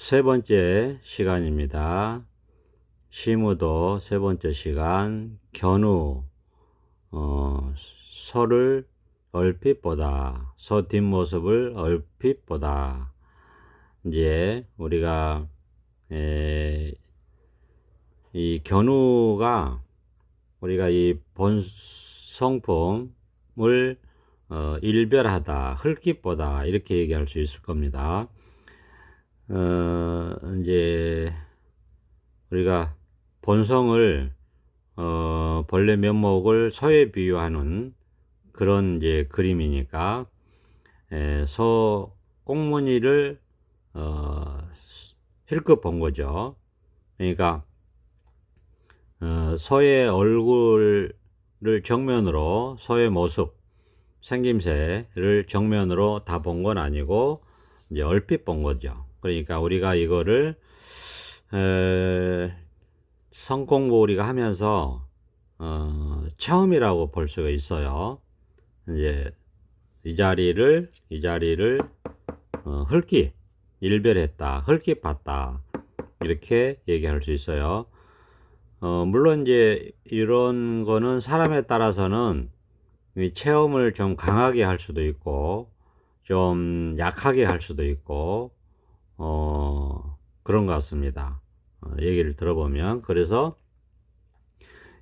세 번째 시간입니다. 시무도 세 번째 시간, 견우, 서를 얼핏 보다, 서 뒷모습을 얼핏 보다. 이제 우리가 이 견우가 우리가 이 본성품을 일별하다, 흙깃보다 이렇게 얘기할 수 있을 겁니다. 이제 우리가 본성을 벌레 면목을 서에 비유하는 그런 이제 그림이니까 서 꽁무니를 힐끗 본 거죠. 그러니까 서의 얼굴을 정면으로, 서의 모습, 생김새를 정면으로 다 본 건 아니고 이제 얼핏 본 거죠. 그러니까 우리가 이거를 성공부 우리가 하면서 체험이라고 볼 수가 있어요. 이제 이 자리를 흙깃 일별했다, 흙깃 봤다, 이렇게 얘기할 수 있어요. 물론 이제 이런 거는 사람에 따라서는 이 체험을 좀 강하게 할 수도 있고 좀 약하게 할 수도 있고 그런 것 같습니다. 얘기를 들어보면. 그래서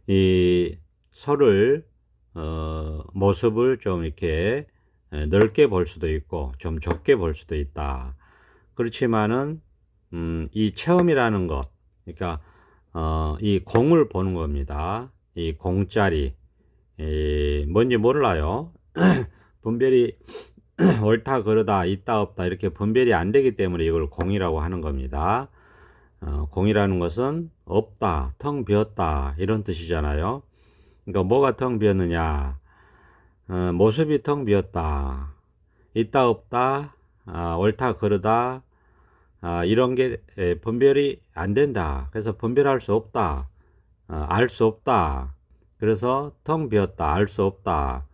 이 서를 모습을 좀 이렇게 넓게 볼 수도 있고 좀 좁게 볼 수도 있다. 그렇지만은 이 체험이라는 것, 그러니까 이 공을 보는 겁니다. 이 공짜리 뭔지 몰라요. 분별이 옳다 그르다 있다 없다 이렇게 분별이 안 되기 때문에 이걸 공이라고 하는 겁니다. 공이라는 것은 없다, 텅 비었다 이런 뜻이잖아요. 그러니까 뭐가 텅 비었느냐, 모습이 텅 비었다, 있다 없다, 옳다 그르다, 이런 게 분별이 안 된다. 그래서 분별할 수 없다, 알 수 없다. 그래서 텅 비었다, 알 수 없다.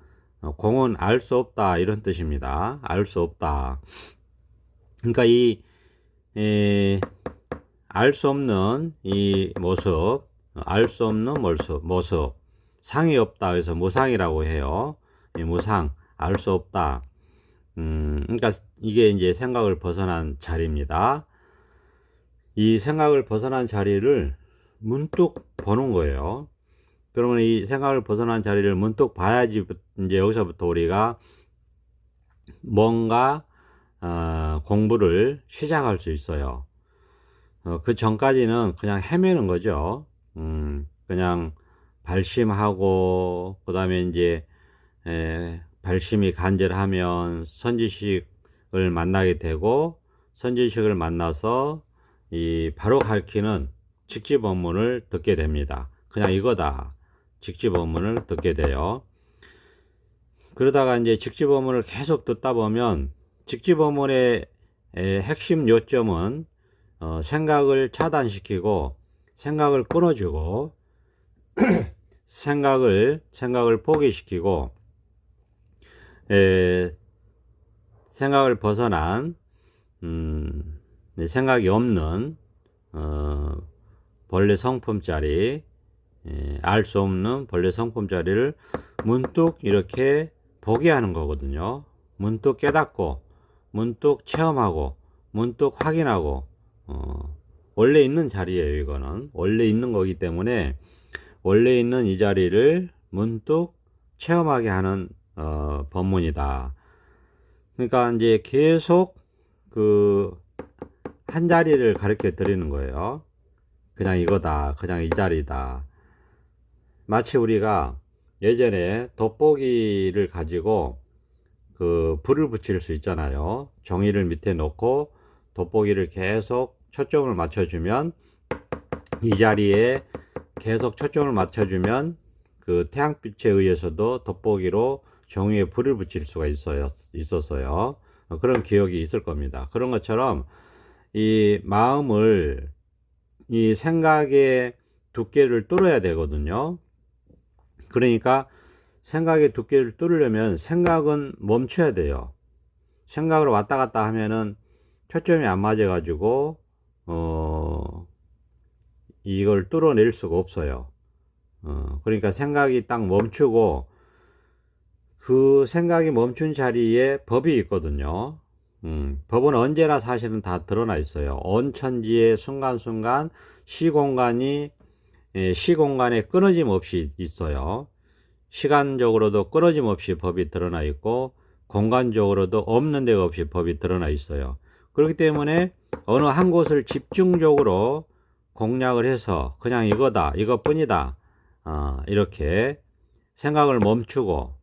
공은 알 수 없다 이런 뜻입니다. 알 수 없다. 그러니까 알 수 없는 이 모습, 알 수 없는 모습, 상이 없다. 그래서 무상이라고 해요. 이 무상, 알 수 없다. 그러니까 이게 이제 생각을 벗어난 자리입니다. 이 생각을 벗어난 자리를 문득 보는 거예요. 그러면 이 생각을 벗어난 자리를 문득 봐야지 이제 여기서부터 우리가 뭔가 공부를 시작할 수 있어요. 그 전까지는 그냥 헤매는 거죠. 그냥 발심하고, 그 다음에 이제, 발심이 간절하면 선지식을 만나게 되고, 선지식을 만나서 바로 가르치는 직지법문을 듣게 됩니다. 그냥 이거다. 직지법문을 듣게 돼요. 그러다가 이제 직지법문을 계속 듣다 보면, 직지법문의 핵심 요점은 생각을 차단시키고 생각을 끊어주고 생각을 포기시키고 생각을 벗어난 생각이 없는 본래 성품짜리, 알 수 없는 본래 성품짜리를 문득 이렇게 보게 하는 거거든요. 문득 깨닫고 문득 체험하고 문득 확인하고 원래 있는 자리예요. 이거는 원래 있는 거기 때문에 원래 있는 이 자리를 문득 체험하게 하는 법문이다. 그러니까 이제 계속 그 한 자리를 가르쳐 드리는 거예요. 그냥 이거다, 그냥 이 자리다. 마치 우리가 예전에 돋보기를 가지고 그 불을 붙일 수 있잖아요. 종이를 밑에 놓고 돋보기를 계속 초점을 맞춰주면 이 자리에 계속 초점을 맞춰주면 그 태양빛에 의해서도 돋보기로 종이에 불을 붙일 수가 있었어요. 그런 기억이 있을 겁니다. 그런 것처럼 이 마음을, 이 생각의 두께를 뚫어야 되거든요. 그러니까 생각의 두께를 뚫으려면 생각은 멈춰야 돼요. 생각으로 왔다 갔다 하면은 초점이 안 맞아가지고 이걸 뚫어낼 수가 없어요. 그러니까 생각이 딱 멈추고 그 생각이 멈춘 자리에 법이 있거든요. 법은 언제나 사실은 다 드러나 있어요. 온천지의 순간순간 시공간이 시공간에 끊어짐 없이 있어요. 시간적으로도 끊어짐 없이 법이 드러나 있고 공간적으로도 없는 데가 없이 법이 드러나 있어요. 그렇기 때문에 어느 한 곳을 집중적으로 공략을 해서 그냥 이거다, 이것뿐이다, 이렇게 생각을 멈추고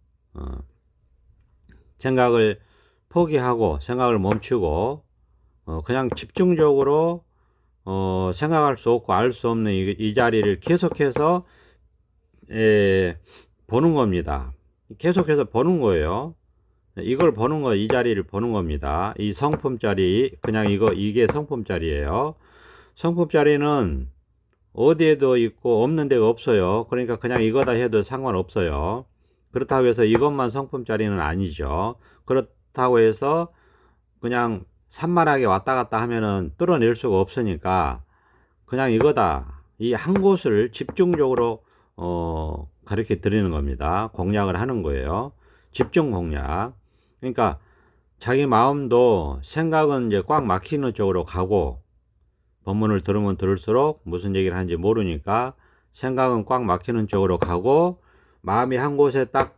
생각을 포기하고 생각을 멈추고 그냥 집중적으로 생각할 수 없고 알 수 없는 이 자리를 계속해서 보는 겁니다. 계속해서 보는 거예요. 이걸 보는 거, 이 자리를 보는 겁니다. 이 성품 자리, 그냥 이게 성품 자리예요. 성품 자리는 어디에도 있고 없는 데가 없어요. 그러니까 그냥 이거다 해도 상관없어요. 그렇다고 해서 이것만 성품 자리는 아니죠. 그렇다고 해서 그냥 산만하게 왔다 갔다 하면은 뚫어낼 수가 없으니까 그냥 이거다. 이 한 곳을 집중적으로 가르쳐 드리는 겁니다. 공략을 하는 거예요. 집중 공략. 그러니까 자기 마음도 생각은 이제 꽉 막히는 쪽으로 가고 법문을 들으면 들을수록 무슨 얘기를 하는지 모르니까 생각은 꽉 막히는 쪽으로 가고 마음이 한 곳에 딱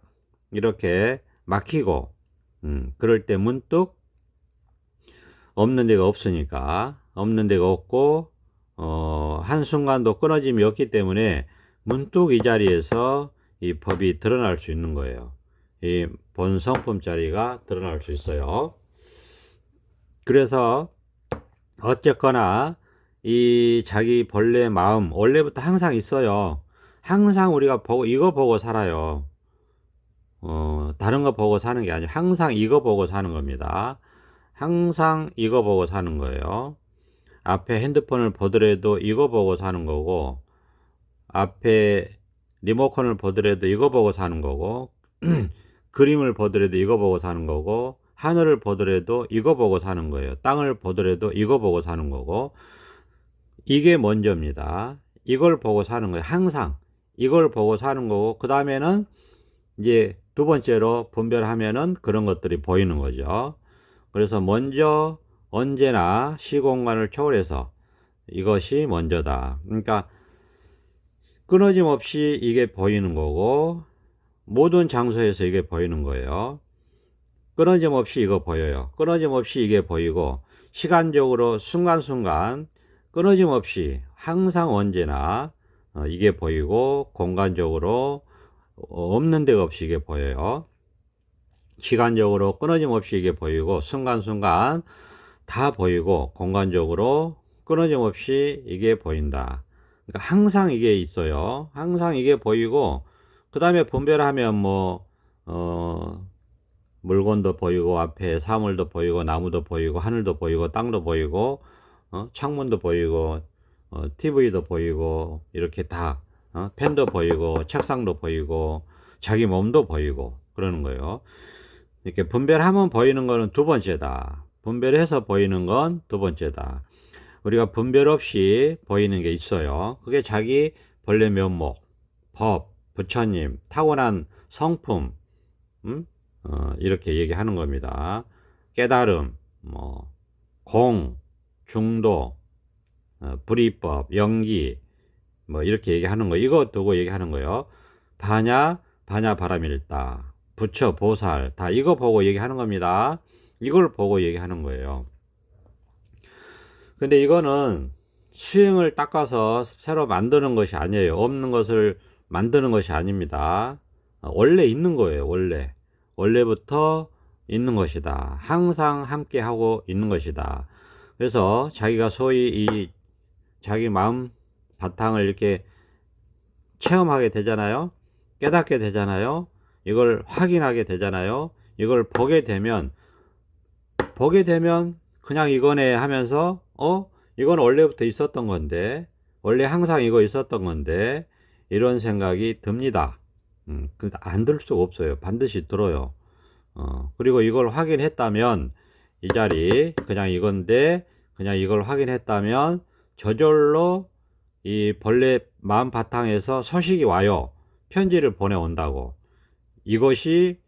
이렇게 막히고 그럴 때 문득 없는 데가 없으니까 없는 데가 없고 한순간도 끊어짐이 없기 때문에 문득 이 자리에서 이 법이 드러날 수 있는 거예요. 이 본 성품 자리가 드러날 수 있어요. 그래서 어쨌거나 이 자기 본래 마음 원래부터 항상 있어요. 항상 우리가 이거 보고 살아요. 다른 거 보고 사는 게 아니고 항상 이거 보고 사는 겁니다. 항상 이거 보고 사는 거예요. 앞에 핸드폰을 보더라도 이거 보고 사는 거고 앞에 리모컨을 보더라도 이거 보고 사는 거고 그림을 보더라도 이거 보고 사는 거고 하늘을 보더라도 이거 보고 사는 거예요. 땅을 보더라도 이거 보고 사는 거고 이게 먼저입니다. 이걸 보고 사는 거예요. 항상 이걸 보고 사는 거고 그 다음에는 이제 두 번째로 분별하면은 그런 것들이 보이는 거죠. 그래서 먼저 언제나 시공간을 초월해서 이것이 먼저다. 그러니까 끊어짐 없이 이게 보이는 거고 모든 장소에서 이게 보이는 거예요. 끊어짐 없이 이거 보여요. 끊어짐 없이 이게 보이고 시간적으로 순간순간 끊어짐 없이 항상 언제나 이게 보이고 공간적으로 없는 데가 없이 이게 보여요. 시간적으로 끊어짐 없이 이게 보이고 순간순간 다 보이고 공간적으로 끊어짐 없이 이게 보인다. 그러니까 항상 이게 있어요. 항상 이게 보이고 그 다음에 분별하면 물건도 보이고 앞에 사물도 보이고 나무도 보이고 하늘도 보이고 땅도 보이고 창문도 보이고 TV도 보이고 이렇게 다 펜도 보이고 책상도 보이고 자기 몸도 보이고 그러는 거예요. 이렇게 분별하면 보이는 거는 두 번째다. 분별해서 보이는 건 두 번째다. 우리가 분별 없이 보이는 게 있어요. 그게 자기 본래 면목, 법, 부처님, 타고난 성품, 이렇게 얘기하는 겁니다. 깨달음, 공, 중도, 불이법, 연기, 이렇게 얘기하는 거. 이거 두고 얘기하는 거예요. 반야, 바람일다. 부처, 보살, 다 이거 보고 얘기하는 겁니다. 이걸 보고 얘기하는 거예요. 근데 이거는 수행을 닦아서 새로 만드는 것이 아니에요. 없는 것을 만드는 것이 아닙니다. 원래 있는 거예요. 원래부터 있는 것이다. 항상 함께 하고 있는 것이다. 그래서 자기가 소위 이 자기 마음 바탕을 이렇게 체험하게 되잖아요. 깨닫게 되잖아요. 이걸 확인하게 되잖아요. 이걸 보게 되면 그냥 이거네 하면서 이건 원래부터 있었던 건데 원래 항상 이거 있었던 건데 이런 생각이 듭니다. 안 들 수가 없어요. 반드시 들어요. 그리고 이걸 확인했다면 이 자리 그냥 이건데 그냥 이걸 확인했다면 저절로 이 벌레 마음 바탕에서 서식이 와요. 편지를 보내온다고. 이것이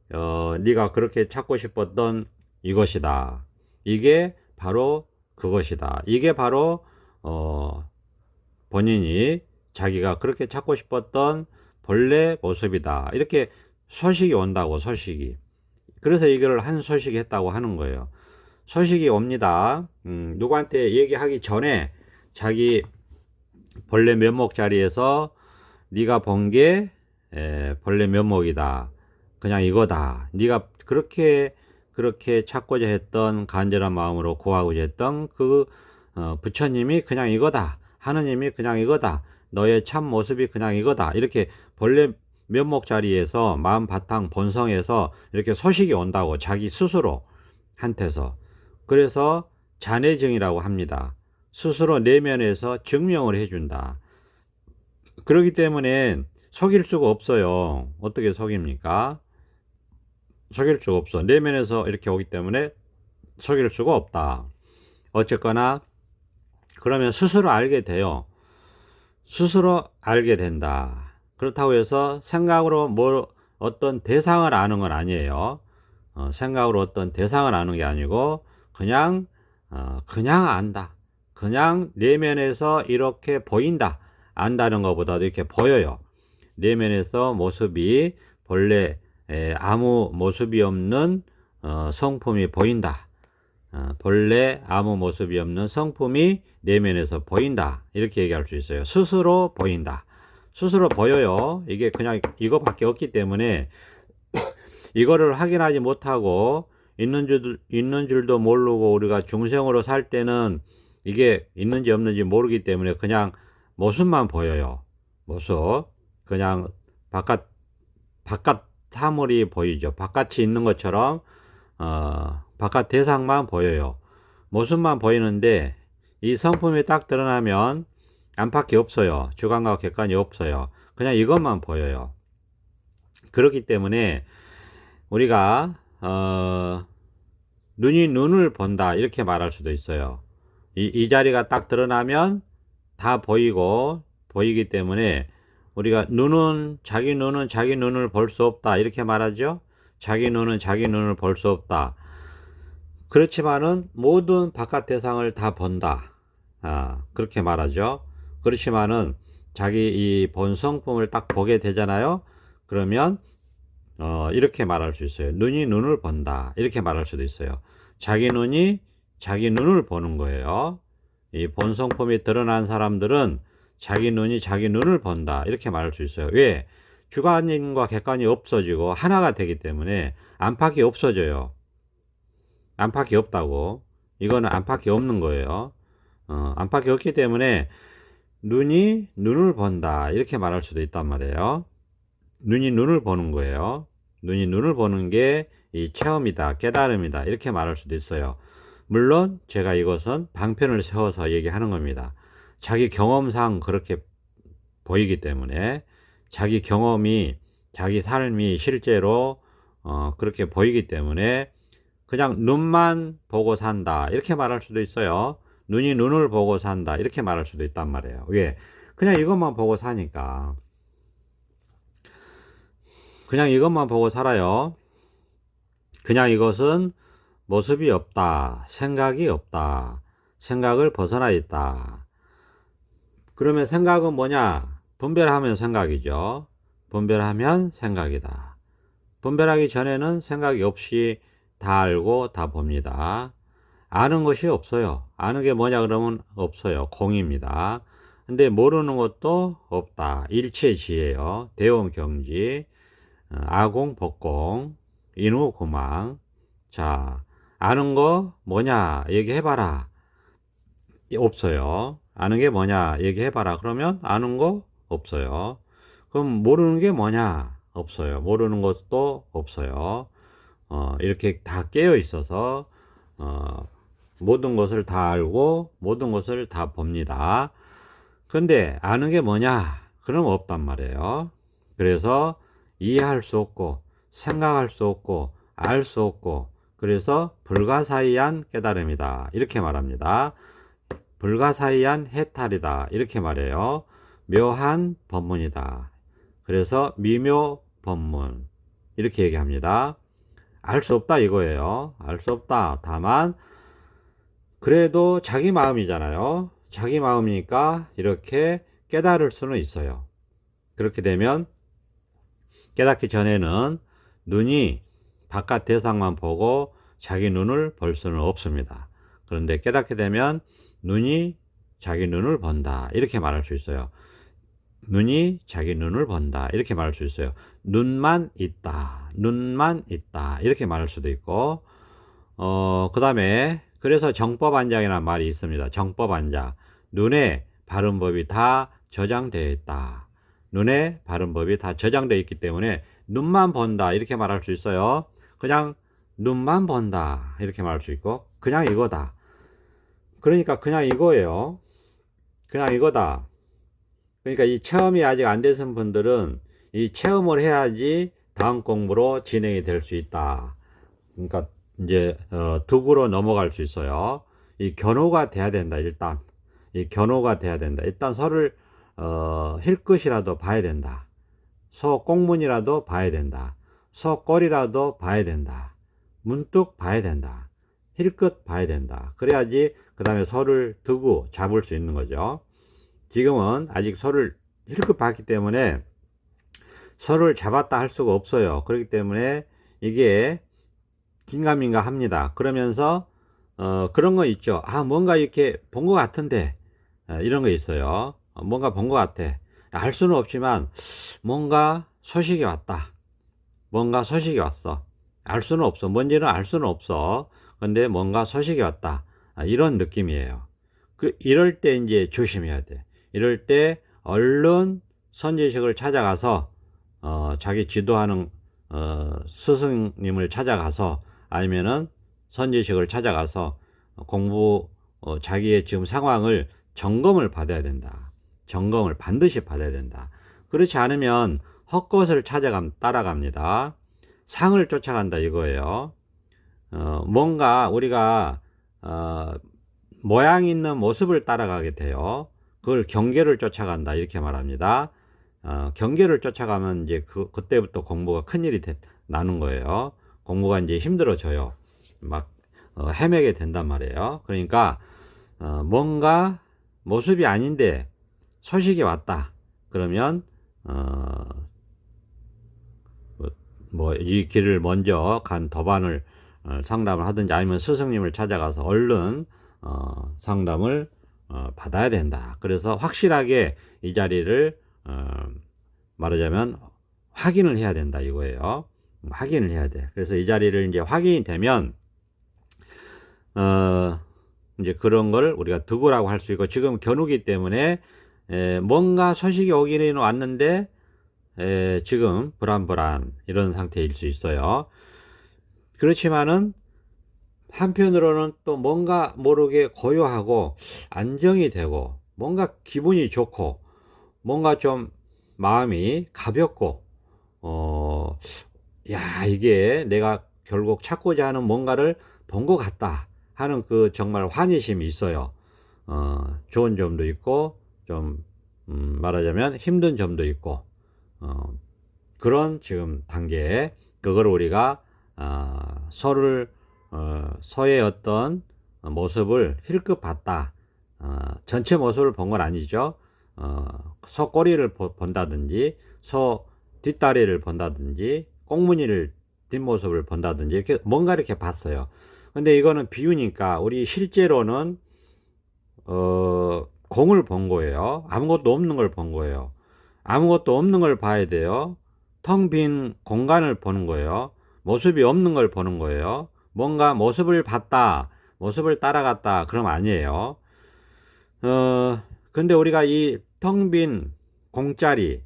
네가 그렇게 찾고 싶었던 이것이다. 이게 바로 그것이다. 이게 바로 본인이 자기가 그렇게 찾고 싶었던 본래 모습이다. 이렇게 소식이 온다고, 소식이. 그래서 이걸 한 소식이 했다고 하는 거예요. 소식이 옵니다. 누구한테 얘기하기 전에 자기 본래 면목 자리에서 네가 본 게 본래 면목이다. 그냥 이거다. 네가 그렇게 찾고자 했던 간절한 마음으로 구하고자 했던 그 부처님이 그냥 이거다. 하느님이 그냥 이거다. 너의 참 모습이 그냥 이거다. 이렇게 본래 면목 자리에서 마음 바탕 본성에서 이렇게 소식이 온다고, 자기 스스로 한테서. 그래서 잔해증이라고 합니다. 스스로 내면에서 증명을 해준다. 그렇기 때문에 속일 수가 없어요. 어떻게 속입니까? 속일 수가 없어. 내면에서 이렇게 오기 때문에 속일 수가 없다. 어쨌거나 그러면 스스로 알게 돼요. 스스로 알게 된다. 그렇다고 해서 생각으로 어떤 대상을 아는 건 아니에요. 생각으로 어떤 대상을 아는 게 아니고 그냥 안다. 그냥 내면에서 이렇게 보인다. 안다는 것보다도 이렇게 보여요. 내면에서 모습이 본래 아무 모습이 없는 성품이 보인다. 본래 아무 모습이 없는 성품이 내면에서 보인다. 이렇게 얘기할 수 있어요. 스스로 보인다. 스스로 보여요. 이게 그냥 이거밖에 없기 때문에 이거를 확인하지 못하고 있는 줄도 모르고 우리가 중생으로 살 때는 이게 있는지 없는지 모르기 때문에 그냥 모습만 보여요. 모습. 그냥 바깥 사물이 보이죠. 바깥이 있는 것처럼 바깥 대상만 보여요. 모습만 보이는데 이 성품이 딱 드러나면 안팎이 없어요. 주관과 객관이 없어요. 그냥 이것만 보여요. 그렇기 때문에 우리가 눈이 눈을 본다 이렇게 말할 수도 있어요. 이 자리가 딱 드러나면 다 보이기 때문에 우리가 자기 눈을 볼 수 없다 이렇게 말하죠. 자기 눈은 자기 눈을 볼 수 없다. 그렇지만은 모든 바깥 대상을 다 본다. 그렇게 말하죠. 그렇지만은 자기 이 본성품을 딱 보게 되잖아요. 그러면 이렇게 말할 수 있어요. 눈이 눈을 본다. 이렇게 말할 수도 있어요. 자기 눈이 자기 눈을 보는 거예요. 이 본성품이 드러난 사람들은 자기 눈이 자기 눈을 본다. 이렇게 말할 수 있어요. 왜? 주관과 객관이 없어지고 하나가 되기 때문에 안팎이 없어져요. 안팎이 없다고. 이거는 안팎이 없는 거예요. 안팎이 없기 때문에 눈이 눈을 본다. 이렇게 말할 수도 있단 말이에요. 눈이 눈을 보는 거예요. 눈이 눈을 보는 게 이 체험이다, 깨달음이다. 이렇게 말할 수도 있어요. 물론 제가 이것은 방편을 세워서 얘기하는 겁니다. 자기 경험상 그렇게 보이기 때문에 자기 경험이 자기 삶이 실제로 그렇게 보이기 때문에 그냥 눈만 보고 산다 이렇게 말할 수도 있어요. 눈이 눈을 보고 산다 이렇게 말할 수도 있단 말이에요. 왜? 그냥 이것만 보고 사니까. 그냥 이것만 보고 살아요. 그냥 이것은 모습이 없다. 생각이 없다. 생각을 벗어나 있다. 그러면 생각은 뭐냐? 분별하면 생각이죠. 분별하면 생각이다. 분별하기 전에는 생각이 없이 다 알고 다 봅니다. 아는 것이 없어요. 아는 게 뭐냐 그러면 없어요. 공입니다. 근데 모르는 것도 없다. 일체지예요. 대원경지, 아공, 법공, 인후, 구망. 자, 아는 거 뭐냐 얘기해봐라. 없어요. 아는 게 뭐냐 얘기해봐라. 그러면 아는 거 없어요. 그럼 모르는 게 뭐냐? 없어요. 모르는 것도 없어요. 이렇게 다 깨어 있어서 모든 것을 다 알고 모든 것을 다 봅니다. 근데 아는 게 뭐냐? 그럼 없단 말이에요. 그래서 이해할 수 없고 생각할 수 없고 알 수 없고 그래서 불가사의한 깨달음이다. 이렇게 말합니다. 불가사의한 해탈이다. 이렇게 말해요. 묘한 법문이다. 그래서 미묘 법문. 이렇게 얘기합니다. 알 수 없다 이거예요. 알 수 없다. 다만 그래도 자기 마음이잖아요. 자기 마음이니까 이렇게 깨달을 수는 있어요. 그렇게 되면 깨닫기 전에는 눈이 바깥 대상만 보고 자기 눈을 볼 수는 없습니다. 그런데 깨닫게 되면 눈이 자기 눈을 본다. 이렇게 말할 수 있어요. 눈이 자기 눈을 본다. 이렇게 말할 수 있어요. 눈만 있다. 눈만 있다. 이렇게 말할 수도 있고, 그 다음에, 그래서 정법안장이라는 말이 있습니다. 정법안장. 눈에 바른 법이 다 저장되어 있다. 눈에 바른 법이 다 저장되어 있기 때문에 눈만 본다. 이렇게 말할 수 있어요. 그냥 눈만 본다. 이렇게 말할 수 있고, 그냥 이거다. 그러니까 그냥 이거예요. 그냥 이거다. 그러니까 이 체험이 아직 안 되신 분들은 이 체험을 해야지 다음 공부로 진행이 될 수 있다. 그러니까 이제 득으로 넘어갈 수 있어요. 이 견호가 돼야 된다. 일단 이 견호가 돼야 된다. 일단 서를 힐끗이라도 봐야 된다. 서 꼭문이라도 봐야 된다. 서 꼬리라도 봐야 된다. 문득 봐야 된다. 힐끗 봐야 된다. 그래야지 그 다음에 서를 두고 잡을 수 있는 거죠. 지금은 아직 서를 힐끗 봤기 때문에 서를 잡았다 할 수가 없어요. 그렇기 때문에 이게 긴가민가 합니다. 그러면서 그런 거 있죠. 아, 뭔가 이렇게 본 것 같은데 이런 거 있어요. 뭔가 본 것 같아. 알 수는 없지만 뭔가 소식이 왔다. 뭔가 소식이 왔어. 알 수는 없어. 뭔지는 알 수는 없어. 근데 뭔가 소식이 왔다. 이런 느낌이에요. 이럴 때 이제 조심해야 돼. 이럴 때 얼른 선지식을 찾아가서 자기 지도하는 스승님을 찾아가서 아니면은 선지식을 찾아가서 공부 자기의 지금 상황을 점검을 받아야 된다. 점검을 반드시 받아야 된다. 그렇지 않으면 헛것을 따라갑니다. 상을 쫓아간다 이거예요. 뭔가 우리가 모양 있는 모습을 따라가게 돼요. 그걸 경계를 쫓아간다 이렇게 말합니다. 경계를 쫓아가면 이제 그때부터 공부가 큰일이 나는 거예요. 공부가 이제 힘들어져요. 막 헤매게 된단 말이에요. 그러니까 뭔가 모습이 아닌데 소식이 왔다. 그러면 이 길을 먼저 간 도반을 상담을 하든지 아니면 스승님을 찾아가서 얼른 상담을 받아야 된다. 그래서 확실하게 이 자리를 말하자면 확인을 해야 된다 이거예요. 확인을 해야 돼. 그래서 이 자리를 이제 확인이 되면 이제 그런 걸 우리가 득우라고 할 수 있고, 지금 견우기 때문에 뭔가 소식이 오기는 왔는데 지금 불안불안 이런 상태일 수 있어요. 그렇지만은 한편으로는 또 뭔가 모르게 고요하고 안정이 되고 뭔가 기분이 좋고 뭔가 좀 마음이 가볍고 야, 이게 내가 결국 찾고자 하는 뭔가를 본 것 같다 하는 그 정말 환희심이 있어요. 좋은 점도 있고 좀 말하자면 힘든 점도 있고 그런 지금 단계에 그걸 우리가 서의 어떤 모습을 힐끗 봤다. 전체 모습을 본 건 아니죠. 서 꼬리를 본다든지 서 뒷다리를 본다든지 꽁무니를 뒷모습을 본다든지 이렇게 뭔가 이렇게 봤어요. 근데 이거는 비유니까 우리 실제로는 공을 본 거예요. 아무것도 없는 걸 본 거예요. 아무것도 없는 걸 봐야 돼요. 텅 빈 공간을 보는 거예요. 모습이 없는 걸 보는 거예요. 뭔가 모습을 봤다, 모습을 따라갔다, 그럼 아니에요. 근데 우리가 이 텅 빈 공짜리,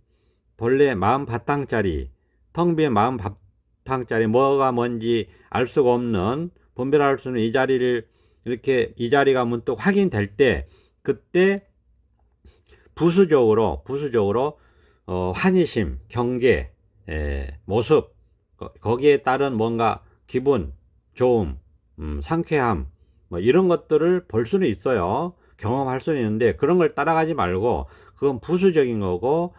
본래 마음 바탕짜리, 텅 빈 마음 바탕짜리, 뭐가 뭔지 알 수가 없는, 분별할 수 있는 이 자리를 이렇게 이 자리가 문득 확인될 때, 그때 부수적으로 환희심, 경계, 모습, 거기에 따른 뭔가 기분, 좋음, 상쾌함, 뭐 이런 것들을 볼 수는 있어요. 경험할 수는 있는데 그런 걸 따라가지 말고 그건 부수적인 거고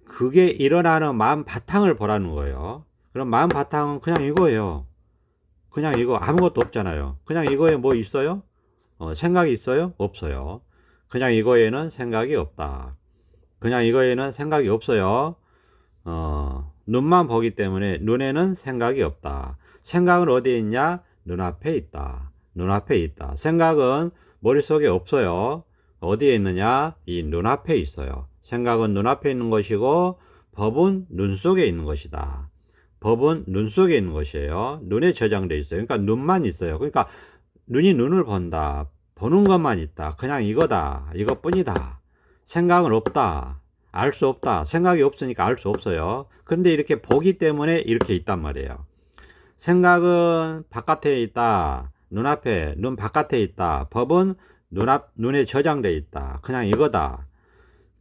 그게 일어나는 마음 바탕을 보라는 거예요. 그럼 마음 바탕은 그냥 이거예요. 그냥 이거 아무것도 없잖아요. 그냥 이거에 뭐 있어요? 생각이 있어요? 없어요. 그냥 이거에는 생각이 없다. 그냥 이거에는 생각이 없어요. 눈만 보기 때문에 눈에는 생각이 없다. 생각은 어디에 있냐? 눈앞에 있다. 눈앞에 있다. 생각은 머릿속에 없어요. 어디에 있느냐? 이 눈앞에 있어요. 생각은 눈앞에 있는 것이고 법은 눈 속에 있는 것이다. 법은 눈 속에 있는 것이에요. 눈에 저장되어 있어요. 그러니까 눈만 있어요. 그러니까 눈이 눈을 본다. 보는 것만 있다. 그냥 이거다. 이것뿐이다. 생각은 없다. 알 수 없다. 생각이 없으니까 알 수 없어요. 그런데 이렇게 보기 때문에 이렇게 있단 말이에요. 생각은 바깥에 있다. 눈앞에, 눈 바깥에 있다. 법은 눈에 저장되어 있다. 그냥 이거다.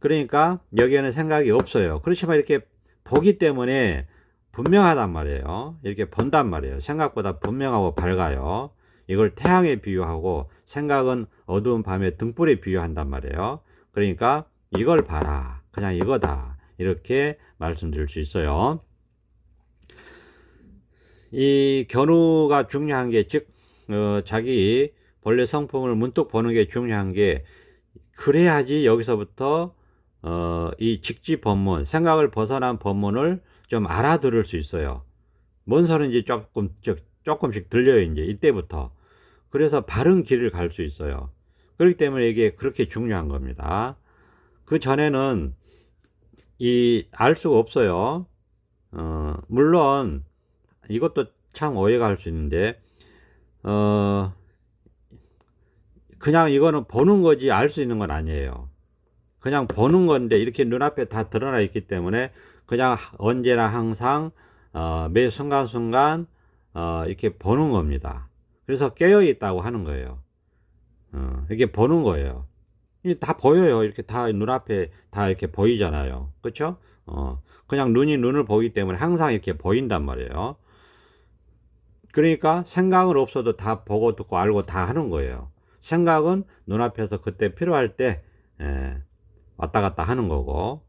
그러니까 여기에는 생각이 없어요. 그렇지만 이렇게 보기 때문에 분명하단 말이에요. 이렇게 본단 말이에요. 생각보다 분명하고 밝아요. 이걸 태양에 비유하고 생각은 어두운 밤에 등불에 비유한단 말이에요. 그러니까 이걸 봐라. 그냥 이거다. 이렇게 말씀드릴 수 있어요. 이 견우가 중요한 게, 즉, 자기 본래 성품을 문득 보는 게 중요한 게, 그래야지 여기서부터, 이 직지 법문, 생각을 벗어난 법문을 좀 알아들을 수 있어요. 뭔 소리인지 조금씩 들려요, 이제, 이때부터. 그래서 바른 길을 갈 수 있어요. 그렇기 때문에 이게 그렇게 중요한 겁니다. 그 전에는 알 수가 없어요. 물론, 이것도 참 오해가 할 수 있는데, 그냥 이거는 보는 거지 알 수 있는 건 아니에요. 그냥 보는 건데, 이렇게 눈앞에 다 드러나 있기 때문에, 그냥 언제나 항상, 매 순간순간, 이렇게 보는 겁니다. 그래서 깨어 있다고 하는 거예요. 이게 보는 거예요. 이게 다 보여요. 이렇게 다 눈앞에 다 이렇게 보이잖아요. 그쵸? 그냥 눈이 눈을 보기 때문에 항상 이렇게 보인단 말이에요. 그러니까 생각은 없어도 다 보고 듣고 알고 다 하는 거예요. 생각은 눈앞에서 그때 필요할 때 왔다 갔다 하는 거고,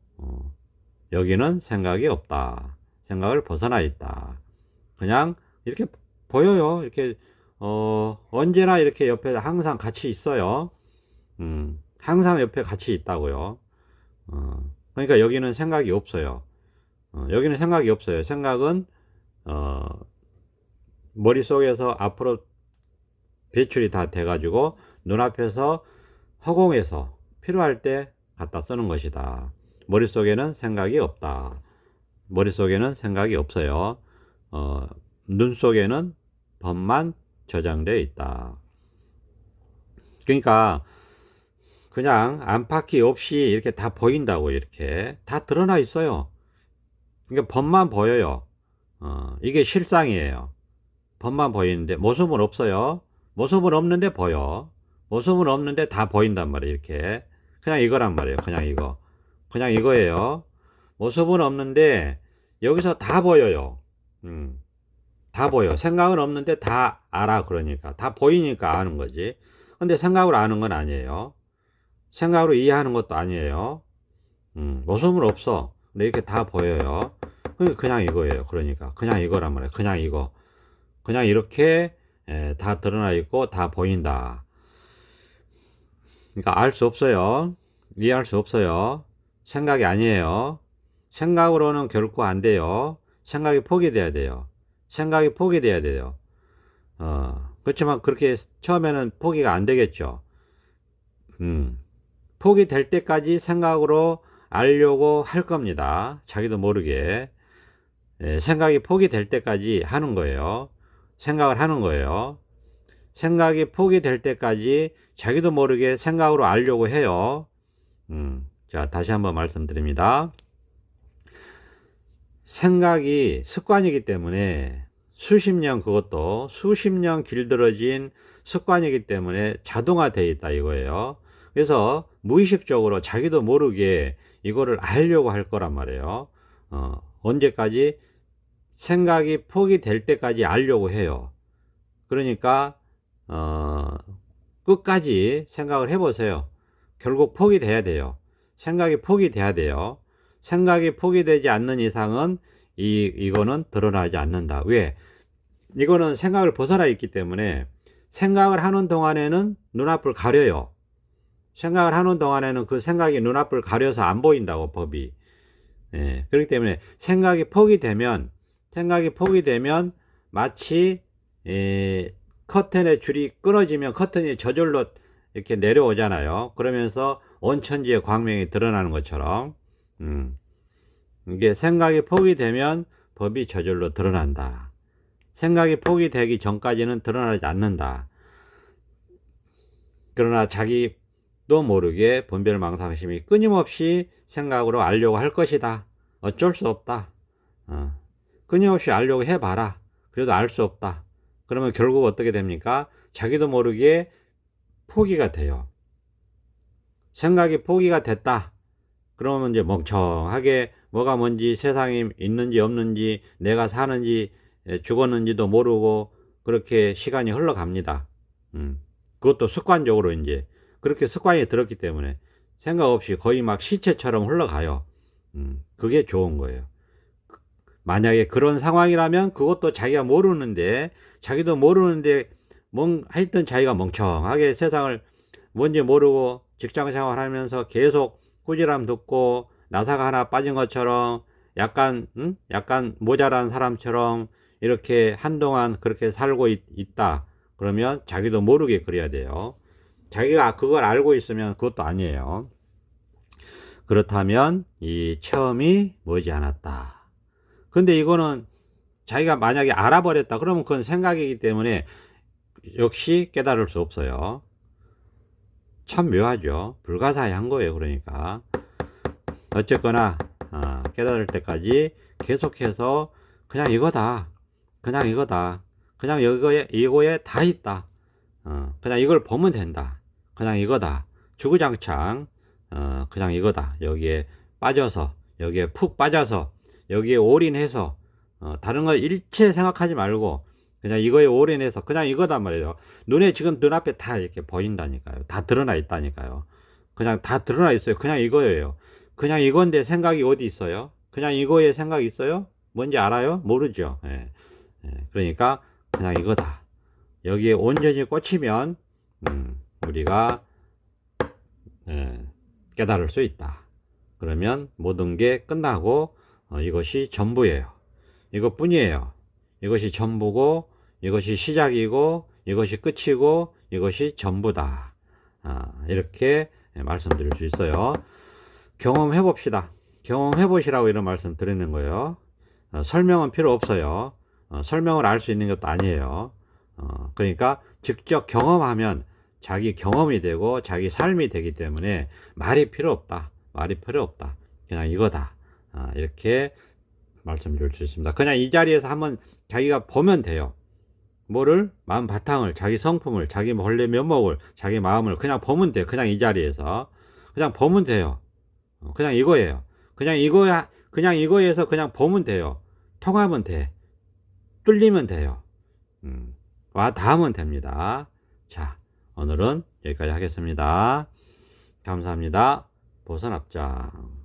여기는 생각이 없다. 생각을 벗어나 있다. 그냥 이렇게 보여요. 이렇게 언제나 이렇게 옆에 항상 같이 있어요. 항상 옆에 같이 있다고요. 그러니까 여기는 생각이 없어요. 여기는 생각이 없어요. 생각은 머릿속에서 앞으로 배출이 다 돼가지고 눈앞에서 허공에서 필요할 때 갖다 쓰는 것이다. 머릿속에는 생각이 없다. 머릿속에는 생각이 없어요. 눈 속에는 법만 저장되어 있다. 그러니까 그냥 안팎이 없이 이렇게 다 보인다고, 이렇게 다 드러나 있어요. 그러니까 법만 보여요. 이게 실상이에요. 법만 보이는데 모습은 없어요. 모습은 없는데 보여. 모습은 없는데 다 보인단 말이에요. 이렇게 그냥 이거란 말이에요. 그냥 이거, 그냥 이거예요. 모습은 없는데 여기서 다 보여요. 다 보여. 생각은 없는데 다 알아. 그러니까 다 보이니까 아는 거지. 근데 생각으로 아는 건 아니에요. 생각으로 이해하는 것도 아니에요. 모습은 없어. 근데 이렇게 다 보여요. 그냥 이거예요. 그러니까 그냥 이거란 말이에요. 그냥 이거, 그냥 이렇게 다 드러나 있고 다 보인다. 그러니까 알 수 없어요. 이해할 수 없어요. 생각이 아니에요. 생각으로는 결코 안 돼요. 생각이 포기돼야 돼요. 생각이 포기돼야 돼요. 그렇지만 그렇게 처음에는 포기가 안 되겠죠. 포기될 때까지 생각으로 알려고 할 겁니다. 자기도 모르게. 생각이 포기될 때까지 하는 거예요. 생각을 하는 거예요. 생각이 포기될 때까지 자기도 모르게 생각으로 알려고 해요. 자, 다시 한번 말씀드립니다. 생각이 습관이기 때문에 그것도 수십 년 길들어진 습관이기 때문에 자동화되어 있다 이거예요. 그래서 무의식적으로 자기도 모르게 이거를 알려고 할 거란 말이에요. 언제까지? 생각이 포기될 때까지 알려고 해요. 그러니까 끝까지 생각을 해보세요. 결국 포기돼야 돼요. 생각이 포기돼야 돼요. 생각이 포기되지 않는 이상은 이거는 드러나지 않는다. 왜? 이거는 생각을 벗어나 있기 때문에 생각을 하는 동안에는 눈앞을 가려요. 생각을 하는 동안에는 그 생각이 눈앞을 가려서 안 보인다고, 법이. 예, 그렇기 때문에 생각이 포기되면 마치 커튼의 줄이 끊어지면 커튼이 저절로 이렇게 내려오잖아요. 그러면서 온천지의 광명이 드러나는 것처럼 이게 생각이 포기되면 법이 저절로 드러난다. 생각이 포기되기 전까지는 드러나지 않는다. 그러나 자기도 모르게 분별망상심이 끊임없이 생각으로 알려고 할 것이다. 어쩔 수 없다. 끊임없이 알려고 해봐라. 그래도 알 수 없다. 그러면 결국 어떻게 됩니까? 자기도 모르게 포기가 돼요. 생각이 포기가 됐다. 그러면 이제 멍청하게 뭐가 뭔지, 세상이 있는지 없는지, 내가 사는지 죽었는지도 모르고 그렇게 시간이 흘러갑니다. 그것도 습관적으로 이제 그렇게 습관이 들었기 때문에 생각 없이 거의 막 시체처럼 흘러가요. 그게 좋은 거예요. 만약에 그런 상황이라면 그것도 자기가 모르는데, 자기도 모르는데 하여튼 자기가 멍청하게 세상을 뭔지 모르고 직장 생활하면서 계속 꾸지람 듣고 나사가 하나 빠진 것처럼 약간 모자란 사람처럼 이렇게 한동안 그렇게 살고 있다. 그러면 자기도 모르게 그래야 돼요. 자기가 그걸 알고 있으면 그것도 아니에요. 그렇다면 이 체험이 머지않았다. 근데 이거는 자기가 만약에 알아버렸다 그러면 그건 생각이기 때문에 역시 깨달을 수 없어요. 참 묘하죠. 불가사의한 거예요. 그러니까 어쨌거나 깨달을 때까지 계속해서 그냥 이거다, 그냥 이거다, 그냥 이거에 다 있다, 그냥 이걸 보면 된다, 그냥 이거다, 주구장창 그냥 이거다, 여기에 빠져서, 여기에 푹 빠져서, 여기에 올인해서 다른 거 일체 생각하지 말고 그냥 이거에 올인해서 그냥 이거단 말이에요. 눈에 지금 눈앞에 다 이렇게 보인다니까요. 다 드러나 있다니까요. 그냥 다 드러나 있어요. 그냥 이거예요. 그냥 이건데 생각이 어디 있어요? 그냥 이거에 생각이 있어요? 뭔지 알아요? 모르죠. 예. 그러니까 그냥 이거다. 여기에 온전히 꽂히면 우리가 깨달을 수 있다. 그러면 모든 게 끝나고 이것이 전부예요. 이것뿐이에요. 이것이 전부고, 이것이 시작이고, 이것이 끝이고, 이것이 전부다. 이렇게 말씀드릴 수 있어요. 경험해 봅시다. 경험해 보시라고 이런 말씀 드리는 거예요. 설명은 필요 없어요. 설명을 알 수 있는 것도 아니에요. 그러니까 직접 경험하면 자기 경험이 되고 자기 삶이 되기 때문에 말이 필요 없다. 말이 필요 없다. 그냥 이거다. 이렇게 말씀드릴 수 있습니다. 그냥 이 자리에서 한번 자기가 보면 돼요. 뭐를? 마음 바탕을, 자기 성품을, 자기 본래 면목을, 자기 마음을 그냥 보면 돼요. 그냥 이 자리에서. 그냥 보면 돼요. 그냥 이거예요. 그냥 이거에서 그냥 보면 돼요. 통하면 돼. 뚫리면 돼요. 와 닿으면 됩니다. 자, 오늘은 여기까지 하겠습니다. 감사합니다. 보선합장.